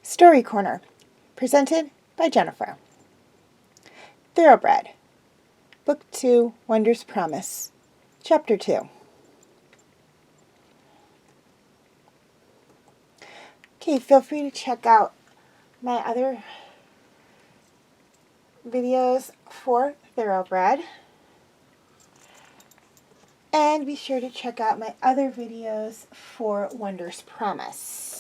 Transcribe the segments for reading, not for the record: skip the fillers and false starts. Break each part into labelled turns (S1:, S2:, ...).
S1: Story Corner, presented by Jennifer. Thoroughbred, Book 2, Wonder's Promise, Chapter 2. Okay, feel free to check out my other videos for Thoroughbred. And be sure to check out my other videos for Wonder's Promise.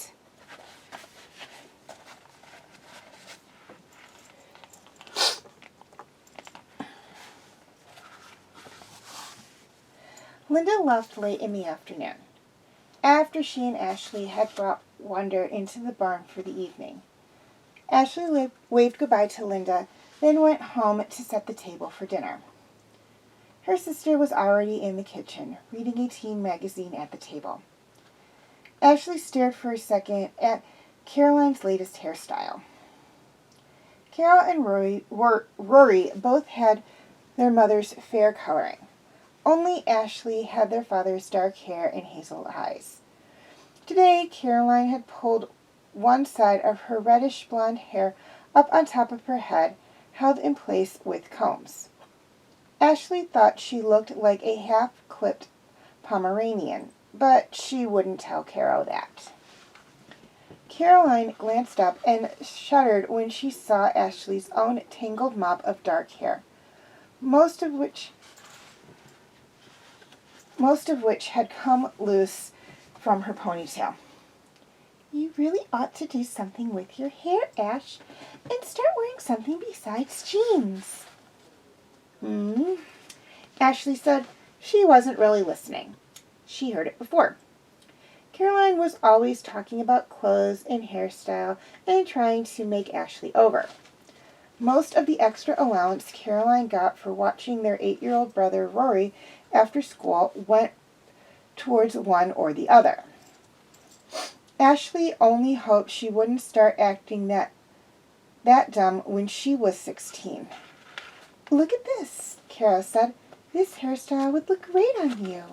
S1: Linda left late in the afternoon, after she and Ashleigh had brought Wonder into the barn for the evening. Ashleigh waved goodbye to Linda, then went home to set the table for dinner. Her sister was already in the kitchen, reading a teen magazine at the table. Ashleigh stared for a second at Caroline's latest hairstyle. Carol and Rory both had their mother's fair coloring. Only Ashleigh had their father's dark hair and hazel eyes. Today, Caroline had pulled one side of her reddish-blonde hair up on top of her head, held in place with combs. Ashleigh thought she looked like a half-clipped Pomeranian, but she wouldn't tell Carol that. Caroline glanced up and shuddered when she saw Ashleigh's own tangled mop of dark hair, most of which had come loose from her ponytail. You really ought to do something with your hair, Ash, and start wearing something besides jeans. Ashleigh said she wasn't really listening. She heard it before. Caroline was always talking about clothes and hairstyle and trying to make Ashleigh over. Most of the extra allowance Caroline got for watching their 8-year-old brother Rory after school went towards one or the other. Ashleigh only hoped she wouldn't start acting that dumb when she was 16. Look at this, Carol said. This hairstyle would look great on you.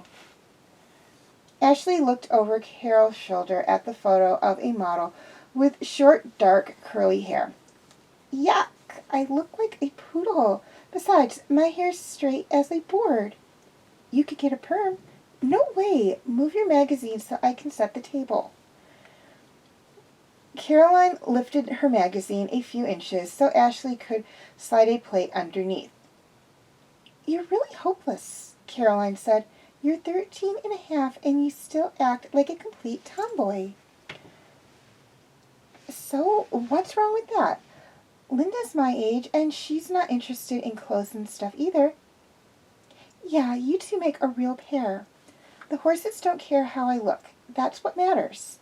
S1: Ashleigh looked over Carol's shoulder at the photo of a model with short, dark, curly hair. Yuck, I look like a poodle. Besides, my hair's straight as a board. You could get a perm. No way. Move your magazine so I can set the table. Caroline lifted her magazine a few inches so Ashleigh could slide a plate underneath. You're really hopeless, Caroline said. You're 13 and a half and you still act like a complete tomboy. So, what's wrong with that? Linda's my age and she's not interested in clothes and stuff either. Yeah, you two make a real pair. The horses don't care how I look. That's what matters.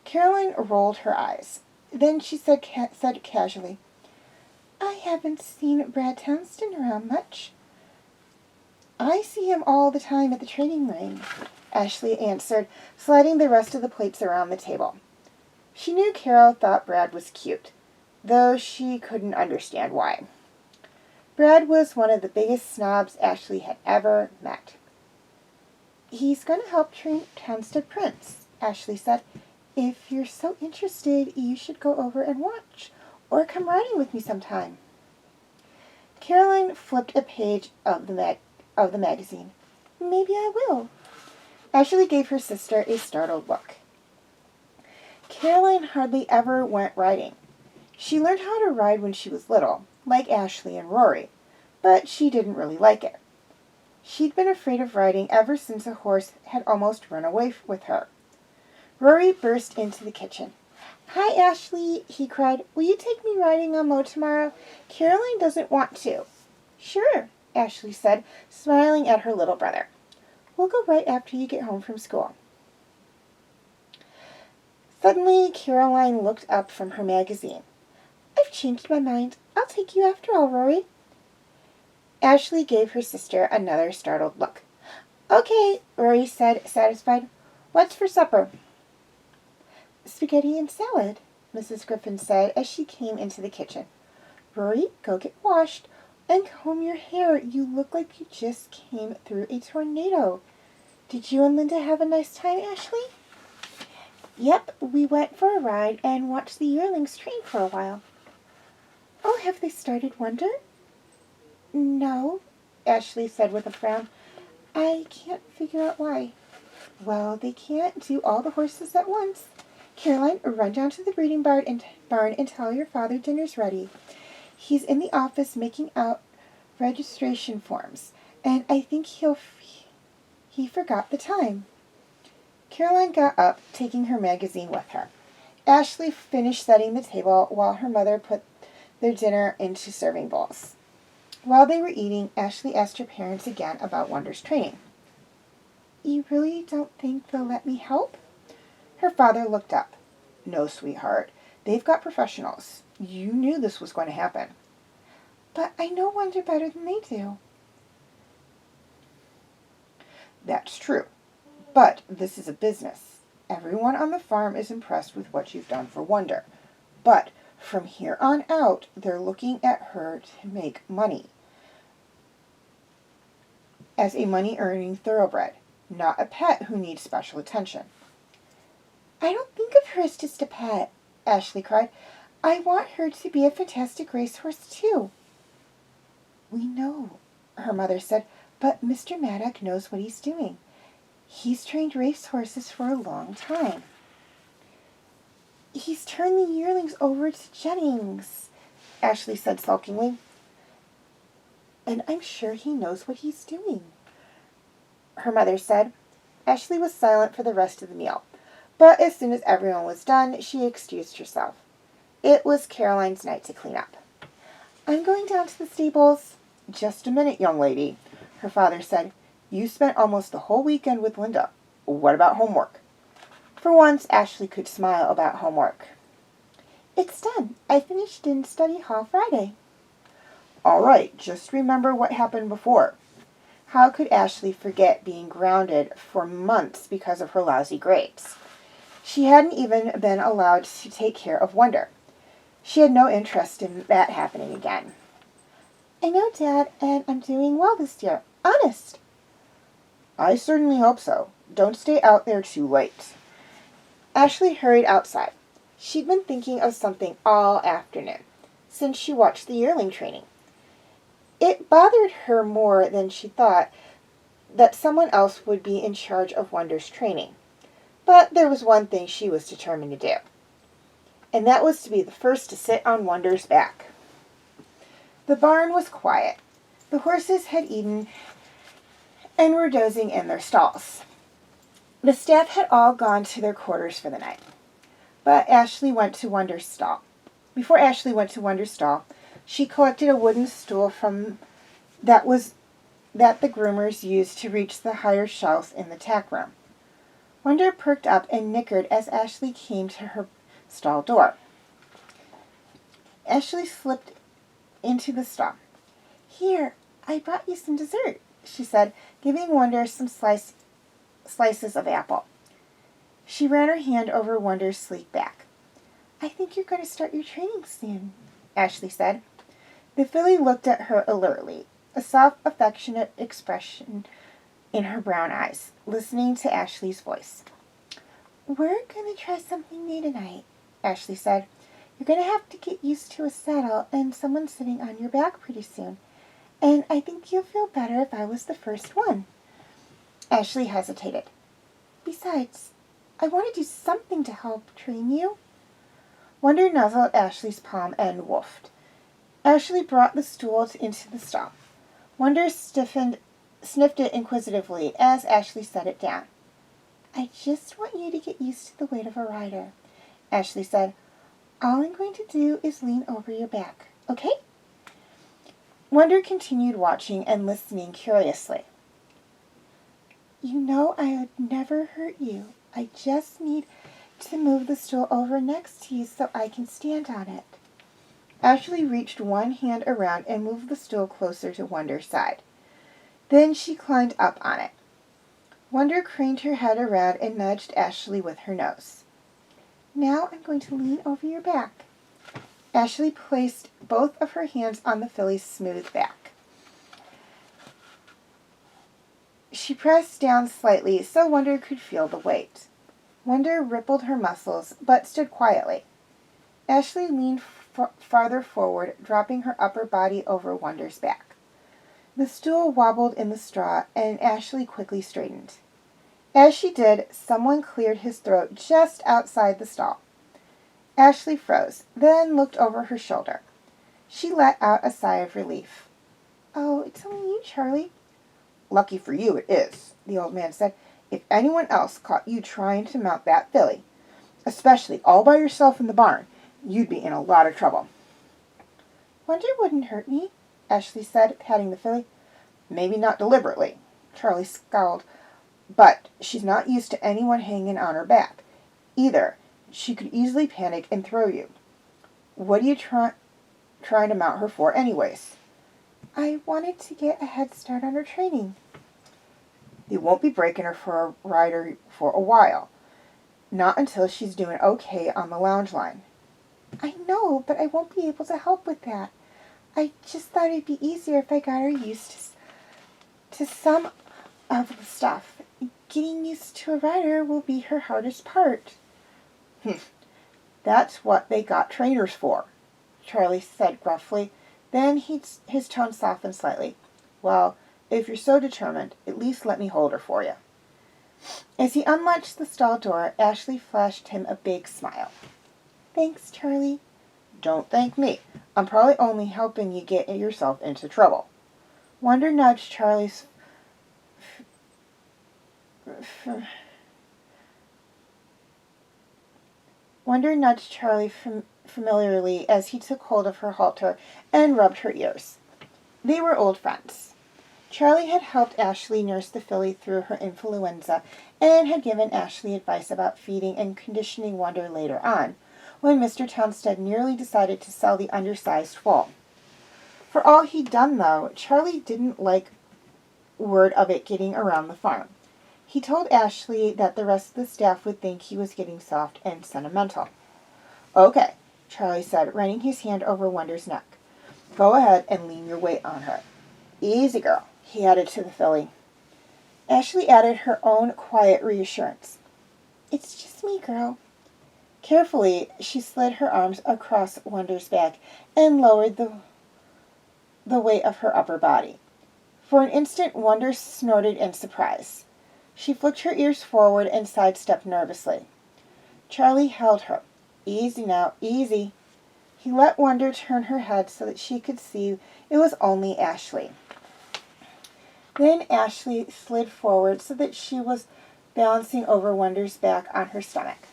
S1: Caroline rolled her eyes. Then she said casually, I haven't seen Brad Townsend around much. I see him all the time at the training ring, Ashleigh answered, sliding the rest of the plates around the table. She knew Carol thought Brad was cute, though she couldn't understand why. Brad was one of the biggest snobs Ashleigh had ever met. "He's going to help train Townsend Prince," Ashleigh said. "If you're so interested, you should go over and watch, or come riding with me sometime." Caroline flipped a page of the magazine. "Maybe I will." Ashleigh gave her sister a startled look. Caroline hardly ever went riding. She learned how to ride when she was little, like Ashleigh and Rory, but she didn't really like it. She'd been afraid of riding ever since a horse had almost run away with her. Rory burst into the kitchen. "Hi, Ashleigh," he cried. "Will you take me riding on Mo tomorrow? Caroline doesn't want to." "Sure," Ashleigh said, smiling at her little brother. "We'll go right after you get home from school." Suddenly, Caroline looked up from her magazine. "I've changed my mind. I'll take you after all, Rory." Ashleigh gave her sister another startled look. "Okay," Rory said, satisfied. "What's for supper?" "Spaghetti and salad," Mrs. Griffen said as she came into the kitchen. "Rory, go get washed and comb your hair. You look like you just came through a tornado. Did you and Linda have a nice time, Ashleigh?" "Yep, we went for a ride and watched the yearlings train for a while." "Oh, have they started Wonder?" "No," Ashleigh said with a frown. "I can't figure out why." "Well, they can't do all the horses at once. Caroline, run down to the breeding barn and tell your father dinner's ready. He's in the office making out registration forms, and I think he forgot the time." Caroline got up, taking her magazine with her. Ashleigh finished setting the table while her mother put their dinner into serving bowls. While they were eating, Ashleigh asked her parents again about Wonder's training. "You really don't think they'll let me help?" Her father looked up. "No, sweetheart. They've got professionals. You knew this was going to happen." "But I know Wonder better than they do." "That's true. But this is a business. Everyone on the farm is impressed with what you've done for Wonder. But from here on out, they're looking at her to make money. As a money-earning thoroughbred, not a pet who needs special attention." "I don't think of her as just a pet," Ashleigh cried. "I want her to be a fantastic racehorse, too." "We know," her mother said, "but Mr. Maddock knows what he's doing. He's trained racehorses for a long time." "He's turned the yearlings over to Jennings," Ashleigh said sulkingly. "And I'm sure he knows what he's doing," her mother said. Ashleigh was silent for the rest of the meal, but as soon as everyone was done, she excused herself. It was Caroline's night to clean up. "I'm going down to the stables." "Just a minute, young lady," her father said. "You spent almost the whole weekend with Linda. What about homework?" For once, Ashleigh could smile about homework. "It's done. I finished in study hall Friday." "All right, just remember what happened before." How could Ashleigh forget being grounded for months because of her lousy grades? She hadn't even been allowed to take care of Wonder. She had no interest in that happening again. "I know, Dad, and I'm doing well this year. Honest." "I certainly hope so. Don't stay out there too late." Ashleigh hurried outside. She'd been thinking of something all afternoon, since she watched the yearling training. It bothered her more than she thought that someone else would be in charge of Wonder's training. But there was one thing she was determined to do, and that was to be the first to sit on Wonder's back. The barn was quiet. The horses had eaten and were dozing in their stalls. The staff had all gone to their quarters for the night. But Ashleigh went to Wonder's stall. Before Ashleigh went to Wonder's stall, she collected a wooden stool that the groomers used to reach the higher shelves in the tack room. Wonder perked up and nickered as Ashleigh came to her stall door. Ashleigh slipped into the stall. "Here, I brought you some dessert," she said, giving Wonder some slices of apple. She ran her hand over Wonder's sleek back. "I think you're going to start your training soon," Ashleigh said. The filly looked at her alertly, a soft, affectionate expression in her brown eyes, listening to Ashleigh's voice. "We're going to try something new tonight," Ashleigh said. "You're going to have to get used to a saddle and someone sitting on your back pretty soon. And I think you'll feel better if I was the first one." Ashleigh hesitated. "Besides, I want to do something to help train you." Wonder nuzzled Ashleigh's palm and woofed. Ashleigh brought the stool into the stall. Wonder sniffed it inquisitively as Ashleigh set it down. "I just want you to get used to the weight of a rider," Ashleigh said. "All I'm going to do is lean over your back, okay?" Wonder continued watching and listening curiously. "You know I would never hurt you. I just need to move the stool over next to you so I can stand on it." Ashleigh reached one hand around and moved the stool closer to Wonder's side. Then she climbed up on it. Wonder craned her head around and nudged Ashleigh with her nose. "Now I'm going to lean over your back." Ashleigh placed both of her hands on the filly's smooth back. She pressed down slightly so Wonder could feel the weight. Wonder rippled her muscles, but stood quietly. Ashleigh leaned farther forward, dropping her upper body over Wonder's back. The stool wobbled in the straw, and Ashleigh quickly straightened. As she did, someone cleared his throat just outside the stall. Ashleigh froze, then looked over her shoulder. She let out a sigh of relief. "Oh, it's only you, Charlie." "Lucky for you it is," the old man said. "If anyone else caught you trying to mount that filly, especially all by yourself in the barn, you'd be in a lot of trouble." "Wonder wouldn't hurt me," Ashleigh said, patting the filly. "Maybe not deliberately," Charlie scowled, "but she's not used to anyone hanging on her back. Either she could easily panic and throw you. What are you trying to mount her for anyways?" "I wanted to get a head start on her training." "You won't be breaking her for a rider for a while. Not until she's doing okay on the lounge line." "I know, but I won't be able to help with that. I just thought it'd be easier if I got her used to some of the stuff. Getting used to a rider will be her hardest part."
S2: "That's what they got trainers for," Charlie said gruffly. Then his tone softened slightly. "Well, if you're so determined, at least let me hold her for you."
S1: As he unlatched the stall door, Ashleigh flashed him a big smile. "Thanks, Charlie."
S2: "Don't thank me. I'm probably only helping you get yourself into trouble."
S1: Wonder nudged Charlie's familiarly as he took hold of her halter and rubbed her ears. They were old friends. Charlie had helped Ashleigh nurse the filly through her influenza and had given Ashleigh advice about feeding and conditioning Wonder later on, when Mr. Townstead nearly decided to sell the undersized foal. For all he'd done, though, Charlie didn't like word of it getting around the farm. He told Ashleigh that the rest of the staff would think he was getting soft and sentimental.
S2: "Okay," Charlie said, running his hand over Wonder's neck. "Go ahead and lean your weight on her. Easy, girl," he added to the filly.
S1: Ashleigh added her own quiet reassurance. "It's just me, girl." Carefully, she slid her arms across Wonder's back and lowered the weight of her upper body. For an instant, Wonder snorted in surprise. She flicked her ears forward and sidestepped nervously. Charlie held her. "Easy now, easy." He let Wonder turn her head so that she could see it was only Ashleigh. Then Ashleigh slid forward so that she was balancing over Wonder's back on her stomach.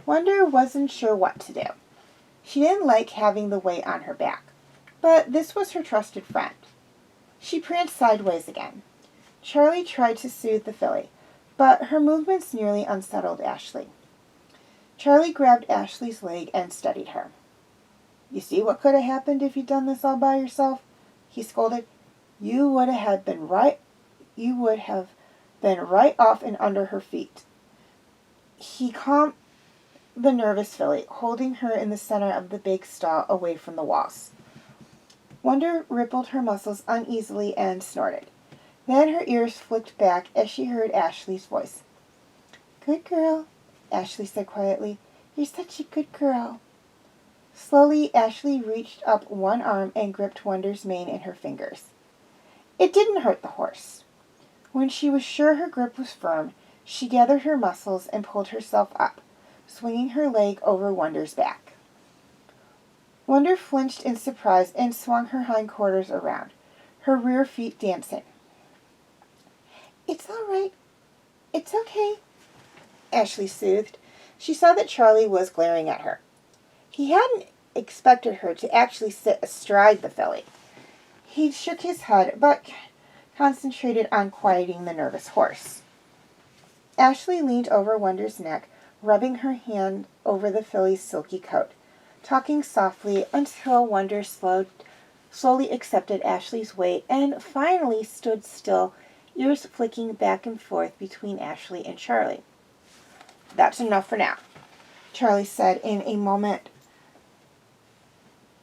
S1: Wonder wasn't sure what to do. She didn't like having the weight on her back, but this was her trusted friend. She pranced sideways again. Charlie tried to soothe the filly, but her movements nearly unsettled Ashleigh. Charlie grabbed Ashleigh's leg and steadied her. "You see what could have happened if you'd done this all by yourself?" he scolded. You would have been right off and under her feet." He calmed the nervous filly, holding her in the center of the big stall away from the walls. Wonder rippled her muscles uneasily and snorted. Then her ears flicked back as she heard Ashleigh's voice. "Good girl," Ashleigh said quietly. "You're such a good girl." Slowly, Ashleigh reached up one arm and gripped Wonder's mane in her fingers. It didn't hurt the horse. When she was sure her grip was firm, she gathered her muscles and pulled herself up, swinging her leg over Wonder's back. Wonder flinched in surprise and swung her hindquarters around, her rear feet dancing. "It's all right. It's okay," Ashleigh soothed. She saw that Charlie was glaring at her. He hadn't expected her to actually sit astride the filly. He shook his head, but concentrated on quieting the nervous horse. Ashleigh leaned over Wonder's neck, rubbing her hand over the filly's silky coat, talking softly until Wonder slowly accepted Ashleigh's weight and finally stood still, ears flicking back and forth between Ashleigh and Charlie. "That's enough for now," Charlie said in a moment.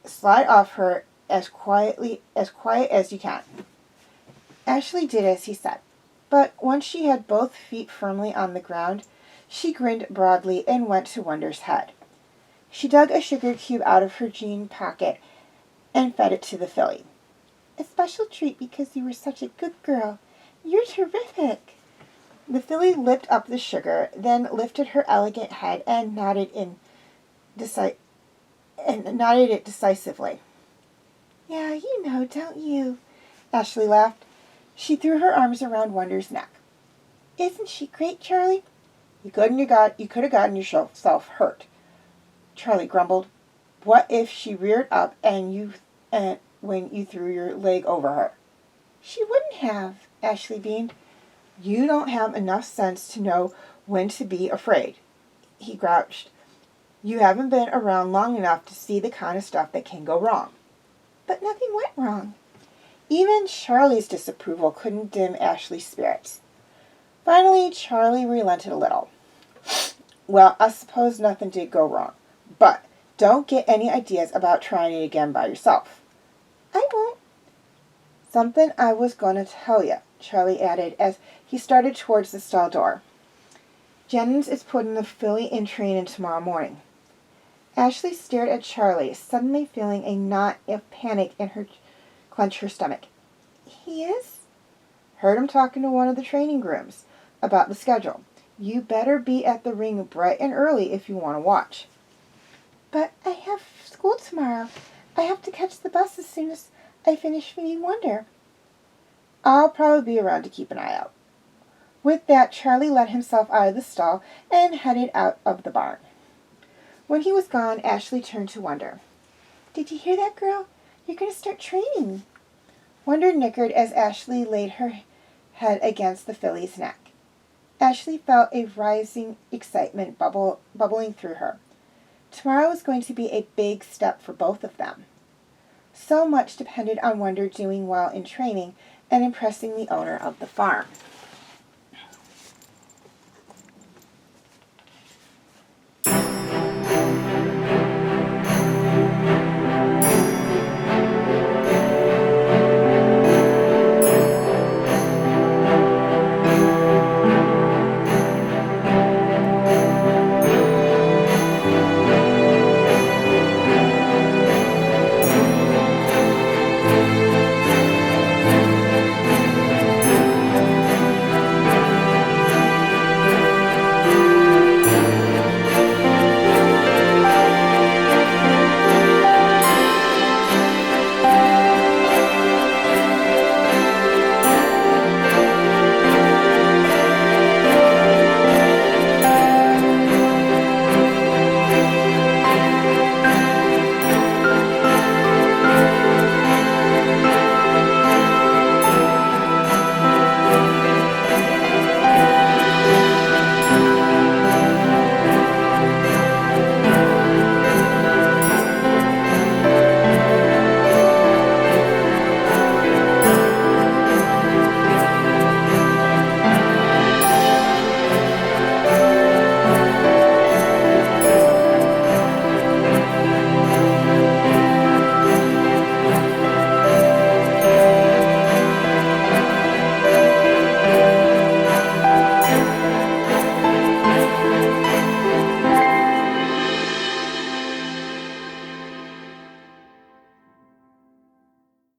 S1: "Slide off her as quiet as you can." Ashleigh did as he said, but once she had both feet firmly on the ground, she grinned broadly and went to Wonder's head. She dug a sugar cube out of her jean pocket and fed it to the filly. "A special treat because you were such a good girl. You're terrific." The filly lipped up the sugar, then lifted her elegant head and nodded it decisively. "Yeah, you know, don't you?" Ashleigh laughed. She threw her arms around Wonder's neck. "Isn't she great, Charlie?" You could have gotten yourself hurt," Charlie grumbled. "What if she reared up when you threw your leg over her?" "She wouldn't have," Ashleigh beamed. "You don't have enough sense to know when to be afraid," he grouched. "You haven't been around long enough to see the kind of stuff that can go wrong." "But nothing went wrong." Even Charlie's disapproval couldn't dim Ashleigh's spirits. Finally, Charlie relented a little. "Well, I suppose nothing did go wrong, but don't get any ideas about trying it again by yourself." "I won't." "Something I was going to tell you," Charlie added as he started towards the stall door. "Jennings is putting the filly in training tomorrow morning." Ashleigh stared at Charlie, suddenly feeling a knot of panic in her clench her stomach. "He is?" "Heard him talking to one of the training grooms about the schedule. You better be at the ring bright and early if you want to watch." "But I have school tomorrow. I have to catch the bus as soon as I finish feeding Wonder." "I'll probably be around to keep an eye out." With that, Charlie let himself out of the stall and headed out of the barn. When he was gone, Ashleigh turned to Wonder. "Did you hear that, girl? You're going to start training." Wonder nickered as Ashleigh laid her head against the filly's neck. Ashleigh felt a rising excitement bubbling through her. Tomorrow was going to be a big step for both of them. So much depended on Wonder doing well in training and impressing the owner of the farm.